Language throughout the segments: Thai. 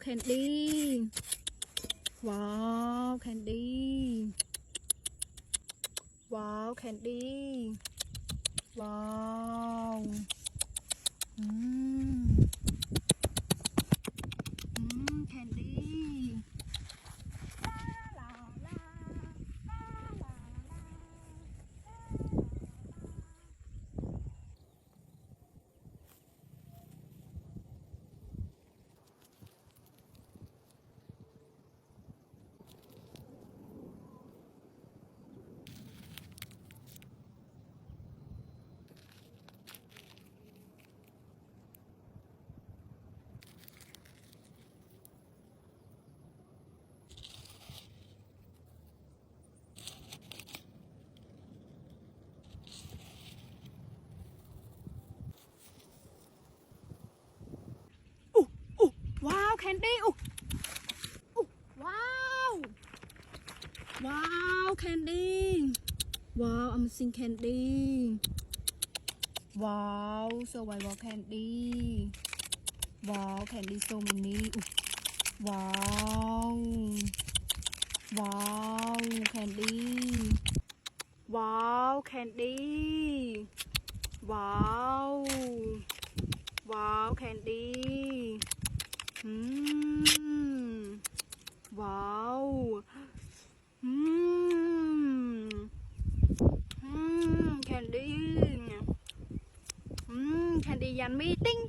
แคนดี้ว้าวแคนดี้ว้าวแคนดี้ว้าวอืมแคนดี้ว้าวแคนดี้ว้าวว้าวแคนดี้ว้าว Amazing Candy ว้าว Survival Candy ว้าว Candy so many ว้าวว้าว Candy ว้าว Candy ว้าวว้าว Candy ว้าวแคนดี้แคนดี้ยันมีติ้ง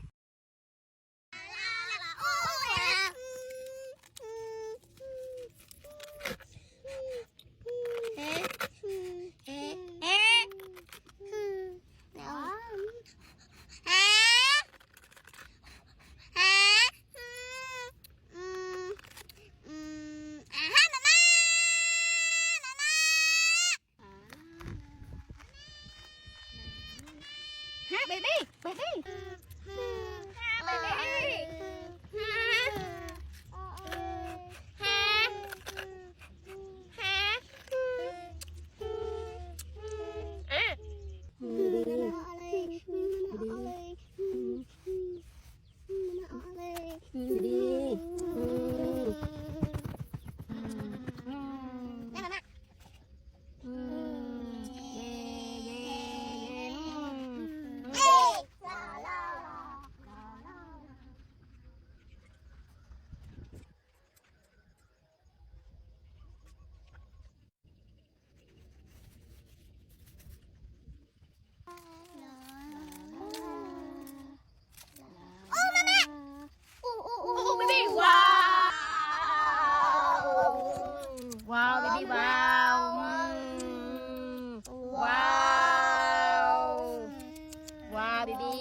baby babyว้าวบีบีว้าวว้าวว้าวบีบี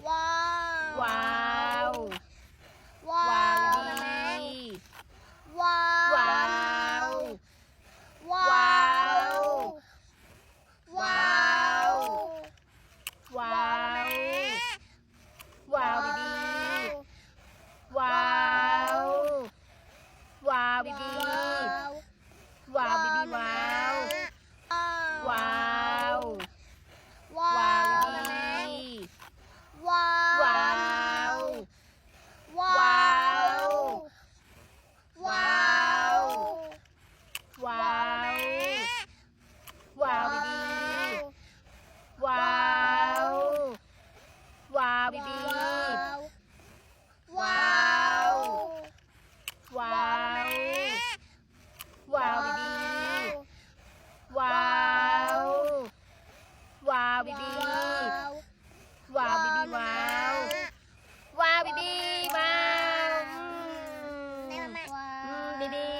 ว้าวว้าวว้าวบีบีว้าวว้าวว้าวว้าวว้าวบีบีว้าวว้าวบีบีว้าวบีบีว้าวว้าวว้าวบีบีว้าวว้าวว้าวว้าวว้าวบีบีว้าวว้าวบีบีว้าวว้าวว้าวบีบีว้าวว้าวบีบีว้าวบีบีว้าวว้าวบีบีว้าวบีบี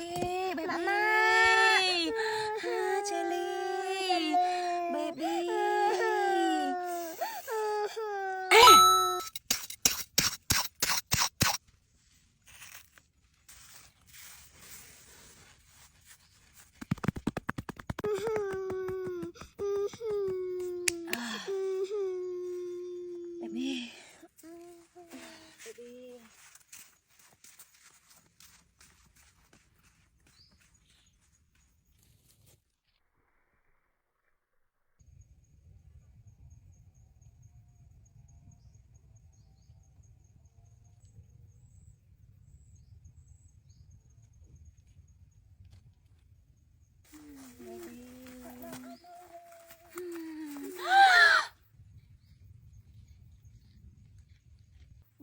baby, baby. Mama. Jelly, baby. Baby. Baby.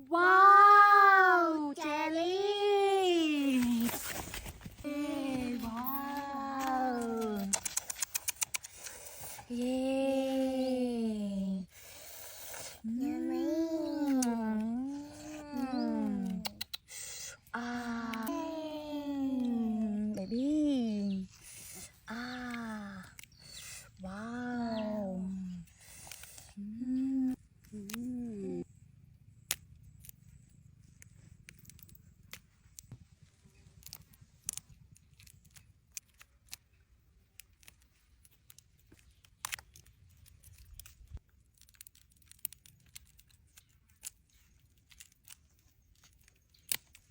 Wow, jelly. Hey, wow. Yay. Yummy. Ah. Baby. Ah. Wow.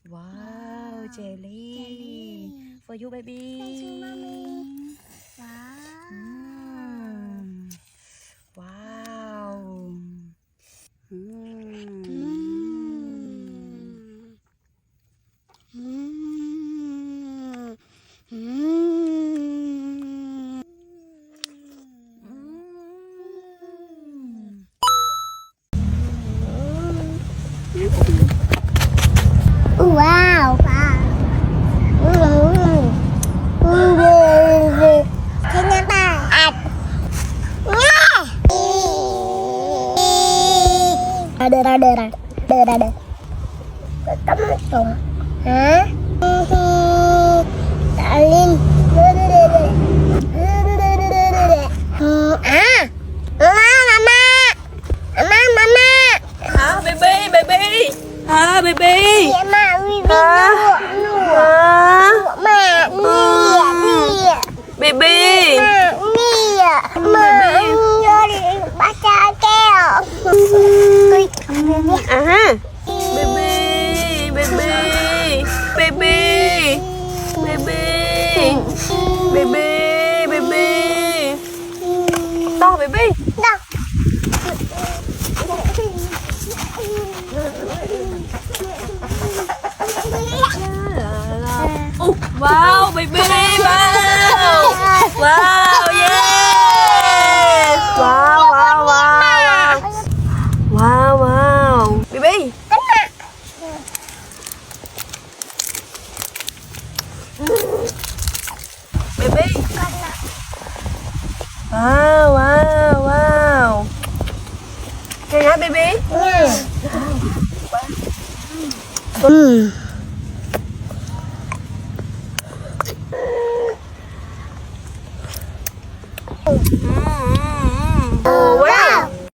Wow, jelly. For you, baby. Thank you, mommy. Wow. Wow. Wow. Kenapa? Ada. Kamu dong. Hah? Salin. Mama. Hả, baby, baby. Hả, baby. Mama, Hả? Baby. Baca keo. À. Baby, baby. Baby. Baby. Baby, baby. To baby. Đâu? Wow, baby, wow. Wow, yes. Wow. Baby. Baby. Wow. Okay hả baby? Ừ.